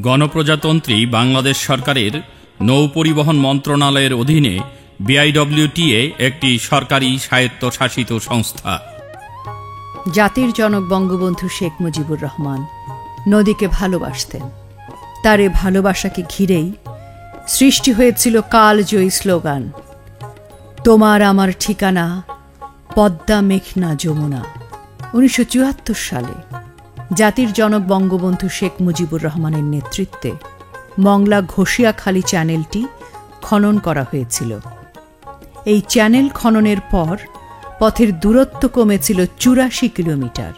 গণপ্রজাতন্ত্রী বাংলাদেশ সরকারের নৌ পরিবহন মন্ত্রণালয়ের অধীনে বিআইডব্লিউটিএ একটি সরকারি স্বায়ত্তশাসিত সংস্থা। জাতির জনক বঙ্গবন্ধু শেখ মুজিবুর রহমান নদীকে ভালোবাসতেন। তার এ ভালোবাসাকে ঘিরেই সৃষ্টি হয়েছিল কালজয়ী স্লোগান, তোমার আমার ঠিকানা পদ্মা মেঘনা যমুনা। 1974 সালে জাতির জনক বঙ্গবন্ধু শেখ মুজিবুর রহমানের নেতৃত্বে মংলা ঘষিয়াখালী চ্যানেলটি খনন করা হয়েছিল। এই চ্যানেল খননের পর পথের দূরত্ব কমেছিল 84 কিলোমিটার।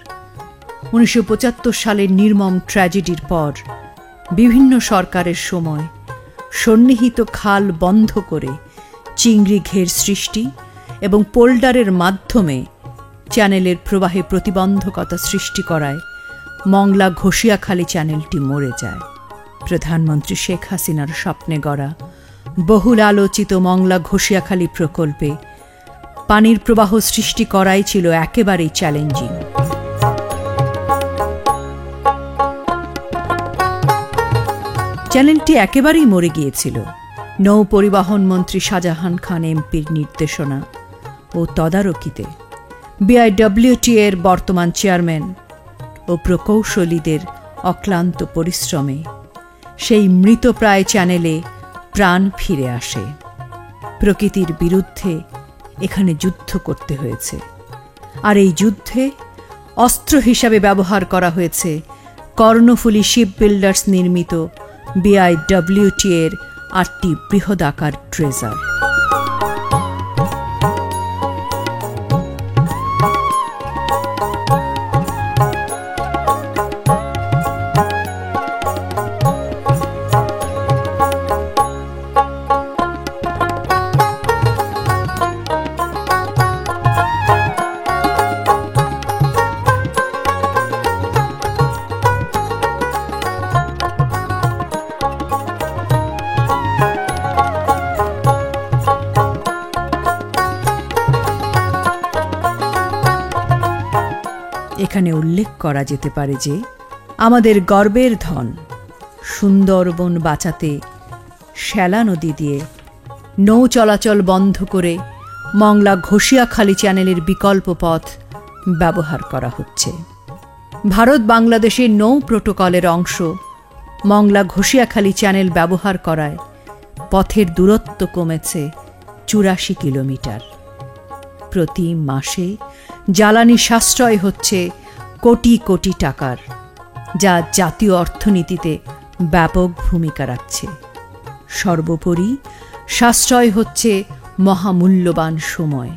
1975 সালের নির্মম ট্র্যাজেডির পর বিভিন্ন সরকারের সময় সন্নিহিত খাল বন্ধ করে চিংড়ি ঘের সৃষ্টি এবং পোল্ডারের মাধ্যমে চ্যানেলের প্রবাহে প্রতিবন্ধকতা সৃষ্টি করায় মংলা ঘষিয়াখালী চ্যানেলটি মরে যায়। প্রধানমন্ত্রী শেখ হাসিনার স্বপ্নে গড়া বহুল আলোচিত মংলা ঘষিয়াখালী প্রকল্পে পানির প্রবাহ সৃষ্টি করাই ছিল একেবারেই চ্যালেঞ্জিং। চ্যানেলটি একেবারেই মরে গিয়েছিল। নৌ পরিবহন মন্ত্রী শাহজাহান খান এমপির নির্দেশনা ও তদারকিতে বিআইডব্লিউটিএর বর্তমান চেয়ারম্যান ও প্রকৌশলীদের অক্লান্ত পরিশ্রমে সেই মৃতপ্রায় চ্যানেলে প্রাণ ফিরে আসে। প্রকৃতির বিরুদ্ধে এখানে যুদ্ধ করতে হয়েছে, আর এই যুদ্ধে অস্ত্র হিসাবে ব্যবহার করা হয়েছে কর্ণফুলী শিপ বিল্ডার্স নির্মিত বিআইডব্লিউটিএর 8টি বৃহদাকার ট্রেজার। এখানে উল্লেখ করা যেতে পারে যে আমাদের গর্বের ধন সুন্দরবন বাঁচাতে শ্যালা নদী দিয়ে নৌ চলাচল বন্ধ করে মংলা ঘষিয়াখালী চ্যানেলের বিকল্প পথ ব্যবহার করা হচ্ছে। ভারত বাংলাদেশের নৌ প্রোটোকলের অংশ মংলা ঘষিয়াখালী চ্যানেল ব্যবহার করায় পথের দূরত্ব কমেছে 84 কিলোমিটার। প্রতি মাসে জ্বালানি সাশ্রয় হচ্ছে কোটি কোটি টাকার, যা জাতীয় অর্থনীতিতে ব্যাপক ভূমিকা রাখছে। সর্বোপরি সাশ্রয় হচ্ছে মহামূল্যবান সময়।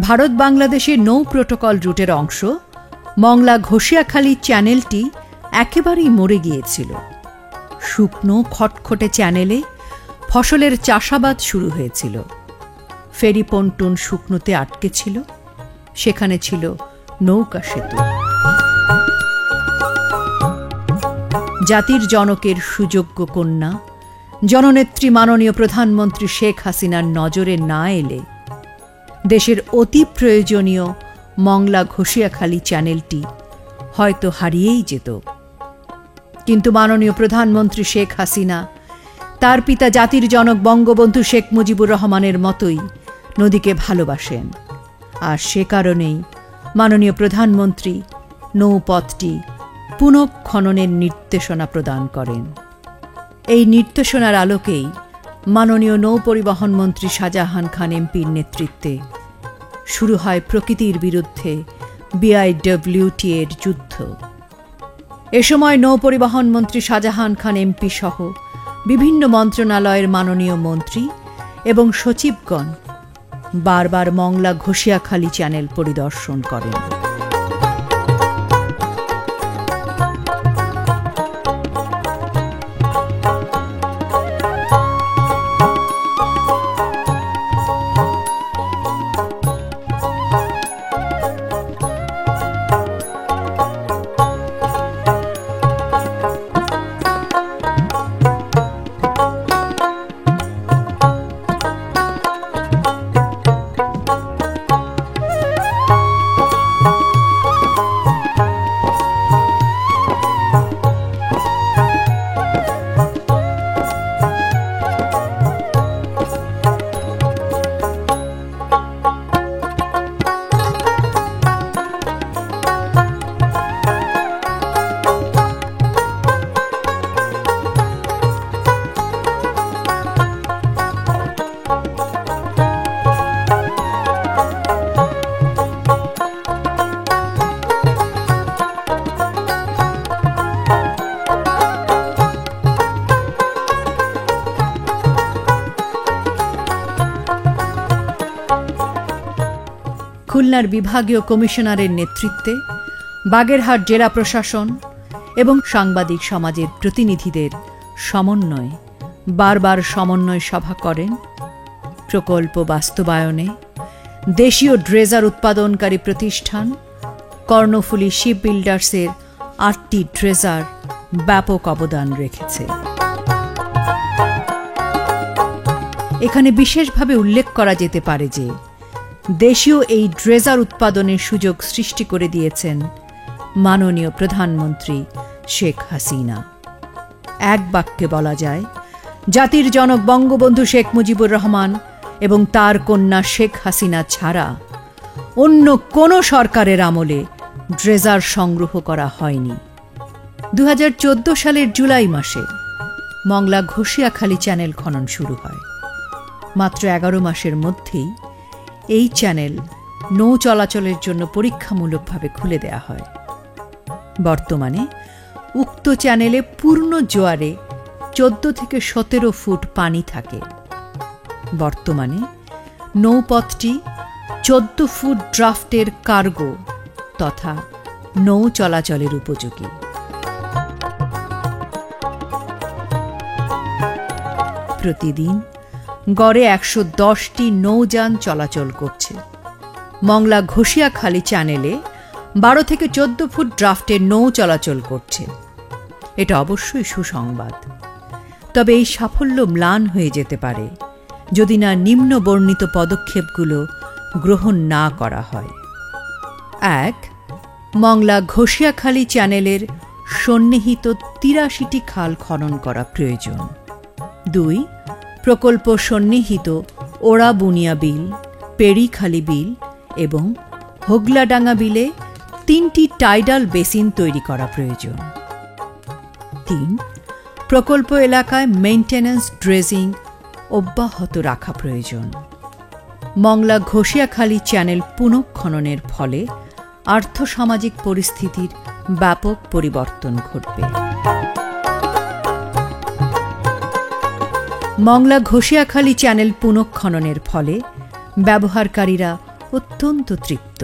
ভারত বাংলাদেশের নৌ প্রোটোকল রুটের অংশ মংলা ঘষিয়াখালী চ্যানেলটি একেবারেই মরে গিয়েছিল। শুকনো খটখটে চ্যানেলে ফসলের চাষাবাদ শুরু হয়েছিল। ফেরি পন্টুন শুকনোতে আটকে ছিল, সেখানে ছিল নৌকা সেতু। জাতির জনকের সুযোগ্য কন্যা জননেত্রী মাননীয় প্রধানমন্ত্রী শেখ হাসিনার নজরে না এলে দেশের অতি প্রয়োজনীয় মংলা ঘষিয়াখালী চ্যানেলটি হয়তো হারিয়েই যেত। কিন্তু মাননীয় প্রধানমন্ত্রী শেখ হাসিনা তার পিতা জাতির জনক বঙ্গবন্ধু শেখ মুজিবুর রহমানের মতোই নদীকে ভালোবাসেন, আর সে কারণেই মাননীয় প্রধানমন্ত্রী নৌপথটি পুনঃখননের নির্দেশনা প্রদান করেন। এই নির্দেশনার আলোকেই মাননীয় নৌ পরিবহন মন্ত্রী শাহজাহান খান এমপির নেতৃত্বে শুরু হয় প্রকৃতির বিরুদ্ধে বিআইডব্লিউটিএর যুদ্ধ। এ সময় নৌ পরিবহন মন্ত্রী শাহজাহান খান এমপি সহ বিভিন্ন মন্ত্রণালয়ের মাননীয় মন্ত্রী এবং সচিবগণ বারবার মংলা ঘষিয়াখালী চ্যানেল পরিদর্শন করেন। খুলনার বিভাগীয় কমিশনারের নেতৃত্বে বাগেরহাট জেলা প্রশাসন এবং সাংবাদিক সমাজের প্রতিনিধিদের সমন্বয়ে বারবার সমন্বয় সভা করেন। প্রকল্প বাস্তবায়নে দেশীয় ড্রেজার উৎপাদনকারী প্রতিষ্ঠান কর্ণফুলী শিপ বিল্ডার্সের 8টি ড্রেজার ব্যাপক অবদান রেখেছে। এখানে বিশেষভাবে উল্লেখ করা যেতে পারে যে দেশীয় এই ড্রেজার উৎপাদনের সুযোগ সৃষ্টি করে দিয়েছেন মাননীয় প্রধানমন্ত্রী শেখ হাসিনা। এক বাক্যে বলা যায়, জাতির জনক বঙ্গবন্ধু শেখ মুজিবুর রহমান এবং তার কন্যা শেখ হাসিনা ছাড়া অন্য কোনো সরকারের আমলে ড্রেজার সংগ্রহ করা হয়নি। 2014 সালের জুলাই মাসে মংলা ঘষিয়াখালী চ্যানেল খনন শুরু হয়। মাত্র 11 মাসের মধ্যেই এই চ্যানেল নৌ চলাচলের জন্য পরীক্ষামূলকভাবে খুলে দেয়া হয়। বর্তমানে উক্ত চ্যানেলে পূর্ণ জোয়ারে 14 থেকে 17 ফুট পানি থাকে। বর্তমানে নৌপথটি 14 ফুট ড্রাফটের কার্গো তথা নৌ চলাচলের উপযোগী। প্রতিদিন গড়ে 110টি নৌযান চলাচল করছে। মংলা ঘষিয়াখালী চ্যানেলে 12 থেকে 14 ফুট ড্রাফটের নৌ চলাচল করছে। এটা অবশ্যই সুসংবাদ। তবে এই সাফল্য ম্লান হয়ে যেতে পারে যদি না নিম্ন বর্ণিত পদক্ষেপগুলো গ্রহণ না করা হয়। 1. মংলা ঘষিয়াখালী চ্যানেলের সন্নিহিত 83টি খাল খনন করা প্রয়োজন। 2. প্রকল্প সন্নিহিত ওড়াবুনিয়া বিল, পেড়িখালী বিল এবং হোগলাডাঙ্গা বিলে 3টি টাইডাল বেসিন তৈরি করা প্রয়োজন। 3. প্রকল্প এলাকায় মেইনটেন্যান্স ড্রেজিং অব্যাহত রাখা প্রয়োজন। মংলা ঘষিয়াখালী চ্যানেল পুনঃখননের ফলে আর্থসামাজিক পরিস্থিতির ব্যাপক পরিবর্তন ঘটবে। মংলা ঘষিয়াখালী চ্যানেল পুনঃখননের ফলে ব্যবহারকারীরা অত্যন্ত তৃপ্ত।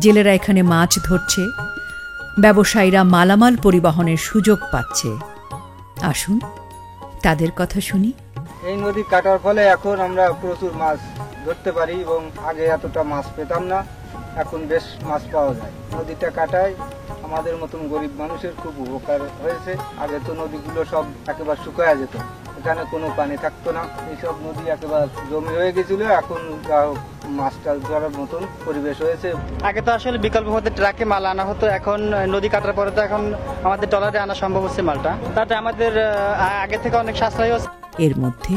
জেলেরা এখানে মাছ ধরছে, ব্যবসায়ীরা মালামাল পরিবহনের সুযোগ পাচ্ছে। আসুন তাদের কথা শুনি। এই নদী কাটার ফলে এখন আমরা প্রচুর মাছ ধরতে পারি এবং আগে এতটা মাছ পেতাম না, এখন বেশ মাছ পাওয়া যায়। নদীটা কাটায় আমাদের মতন গরিব মানুষের খুব উপকার হয়েছে। আগে তো নদীগুলো সব একেবারে শুকায়া যেত, এখানে কোনো পানি থাকতো না, এইসব নদী একেবারে জমি হয়ে গেছিল। এখন মাছ টাছ ধরার মতন পরিবেশ হয়েছে। আগে তো আসলে বিকল্প হতে ট্রাকে মাল আনা হতো, এখন নদী কাটার পরে তো এখন আমাদের ট্রলারে আনা সম্ভব হচ্ছে মালটা, তাতে আমাদের আগে থেকে অনেক সাশ্রয় হচ্ছে। এর মধ্যে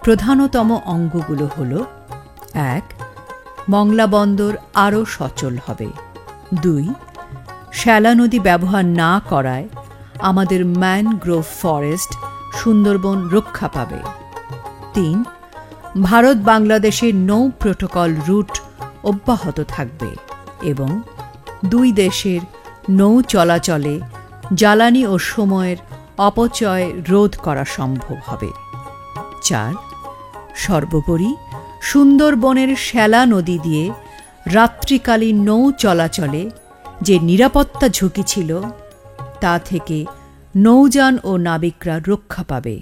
প্রধানতম অঙ্গগুলো হল: 1. মংলা বন্দর আরও সচল হবে। 2. শ্যালা নদী ব্যবহার না করায় আমাদের ম্যানগ্রোভ ফরেস্ট সুন্দরবন রক্ষা পাবে। 3. ভারত বাংলাদেশের নৌ প্রোটোকল রুট অব্যাহত থাকবে এবং 2 দেশের নৌ চলাচলে জ্বালানি ও সময়ের অপচয় রোধ করা সম্ভব হবে। 4. সর্বোপরি সুন্দরবনের শ্যালা নদী দিয়ে রাত্রিকালীন নৌ চলাচলে যে নিরাপত্তা ঝুঁকি ছিল তা থেকে নৌযান ও নাবিকরা রক্ষা পাবে।